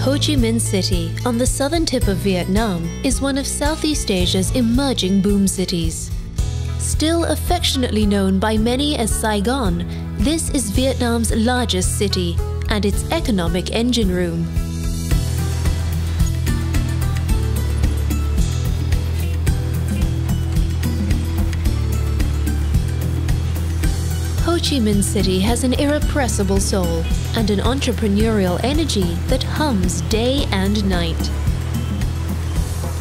Ho-Chi-Minh City, on the southern tip of Vietnam, is one of Southeast Asia's emerging boom cities. Still affectionately known by many as Saigon, this is Vietnam's largest city and its economic engine room. Ho-Chi-Minh City has an irrepressible soul and an entrepreneurial energy that hums day and night.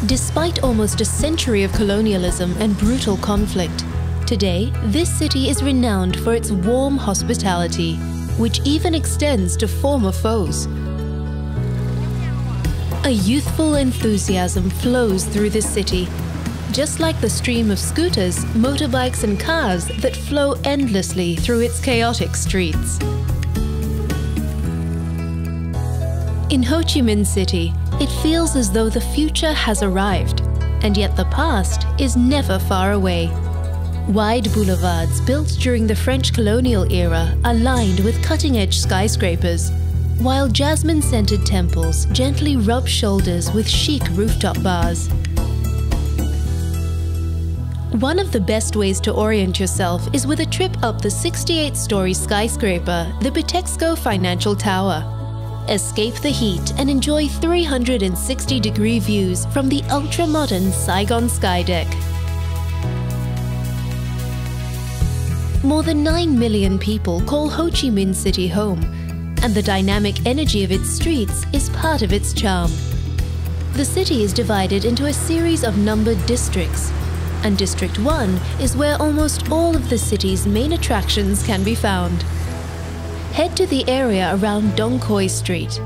Despite almost a century of colonialism and brutal conflict, today this city is renowned for its warm hospitality, which even extends to former foes. A youthful enthusiasm flows through the city, just like the stream of scooters, motorbikes and cars that flow endlessly through its chaotic streets. In Ho Chi Minh City, it feels as though the future has arrived, and yet the past is never far away. Wide boulevards built during the French colonial era are lined with cutting-edge skyscrapers, while jasmine-scented temples gently rub shoulders with chic rooftop bars. One of the best ways to orient yourself is with a trip up the 68-story skyscraper, the Biteksko Financial Tower. Escape the heat and enjoy 360-degree views from the ultra-modern Saigon Skydeck. More than 9 million people call Ho Chi Minh City home, and the dynamic energy of its streets is part of its charm. The city is divided into a series of numbered districts, and District 1 is where almost all of the city's main attractions can be found. Head to the area around Dong Quoi Street.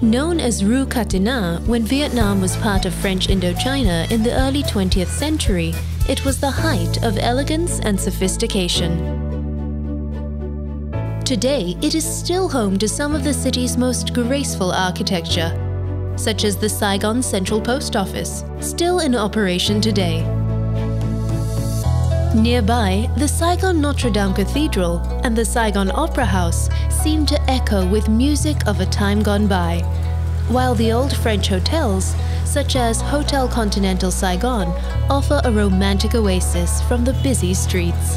Known as Rue Catina when Vietnam was part of French Indochina in the early 20th century, it was the height of elegance and sophistication. Today, it is still home to some of the city's most graceful architecture, such as the Saigon Central Post Office, still in operation today. Nearby, the Saigon Notre Dame Cathedral and the Saigon Opera House seem to echo with music of a time gone by, while the old French hotels, such as Hotel Continental Saigon, offer a romantic oasis from the busy streets.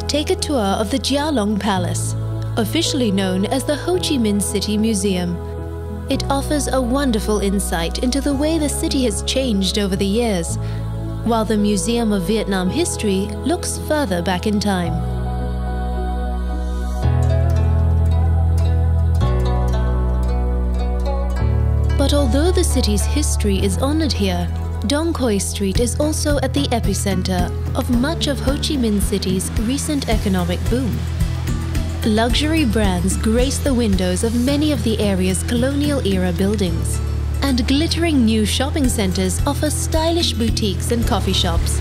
Take a tour of the Gia Long Palace, officially known as the Ho Chi Minh City Museum. It offers a wonderful insight into the way the city has changed over the years, while the Museum of Vietnam History looks further back in time. But although the city's history is honored here, Dong Quoi Street is also at the epicenter of much of Ho Chi Minh City's recent economic boom. Luxury brands grace the windows of many of the area's colonial-era buildings, and glittering new shopping centers offer stylish boutiques and coffee shops.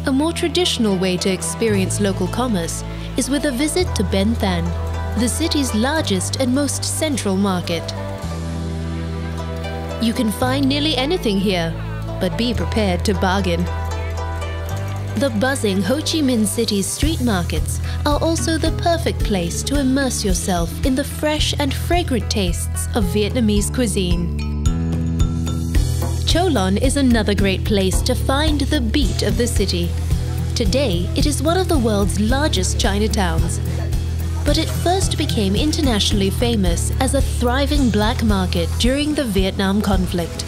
A more traditional way to experience local commerce is with a visit to Ben Thanh, the city's largest and most central market. You can find nearly anything here, but be prepared to bargain. The buzzing Ho Chi Minh City's street markets are also the perfect place to immerse yourself in the fresh and fragrant tastes of Vietnamese cuisine. Cho Lon is another great place to find the beat of the city. Today, it is one of the world's largest Chinatowns, but it first became internationally famous as a thriving black market during the Vietnam conflict.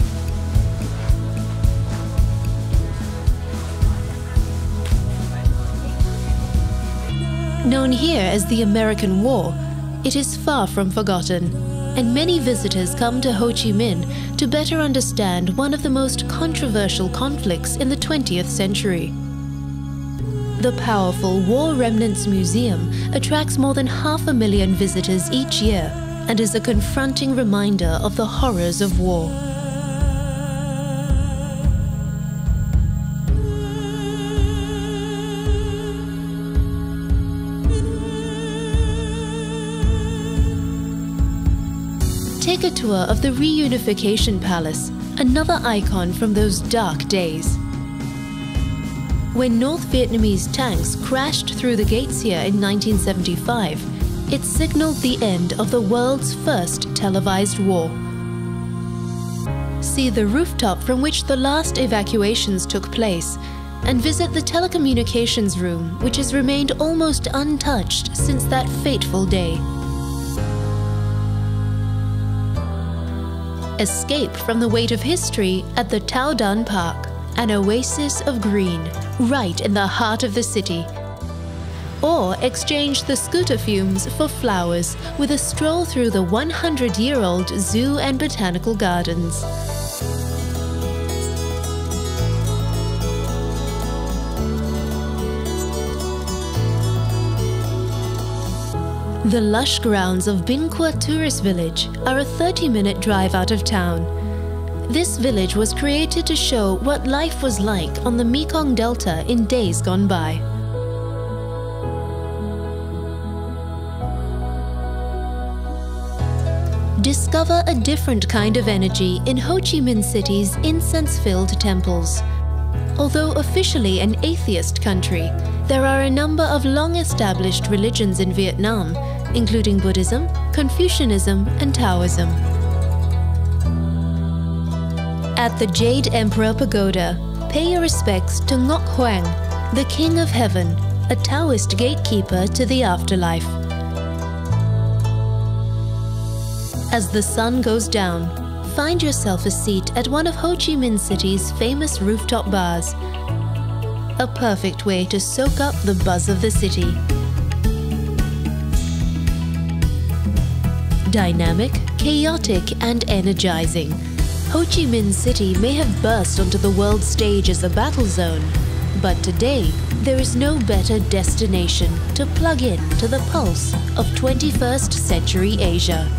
Known here as the American War, it is far from forgotten, and many visitors come to Ho Chi Minh to better understand one of the most controversial conflicts in the 20th century. The powerful War Remnants Museum attracts more than 500,000 visitors each year and is a confronting reminder of the horrors of war. Take a tour of the Reunification Palace, another icon from those dark days. When North Vietnamese tanks crashed through the gates here in 1975, it signaled the end of the world's first televised war. See the rooftop from which the last evacuations took place, and visit the telecommunications room, which has remained almost untouched since that fateful day. Escape from the weight of history at the Tao Dan Park, an oasis of green, right in the heart of the city. Or exchange the scooter fumes for flowers with a stroll through the 100-year-old zoo and botanical gardens. The lush grounds of Bin Qua Tourist Village are a 30-minute drive out of town. This village was created to show what life was like on the Mekong Delta in days gone by. Discover a different kind of energy in Ho Chi Minh City's incense-filled temples. Although officially an atheist country, there are a number of long-established religions in Vietnam, including Buddhism, Confucianism, and Taoism. At the Jade Emperor Pagoda, pay your respects to Ngoc Hoang, the King of Heaven, a Taoist gatekeeper to the afterlife. As the sun goes down, find yourself a seat at one of Ho Chi Minh City's famous rooftop bars. A perfect way to soak up the buzz of the city. Dynamic, chaotic, and energizing, Ho Chi Minh City may have burst onto the world stage as a battle zone, but today there is no better destination to plug in to the pulse of 21st century Asia.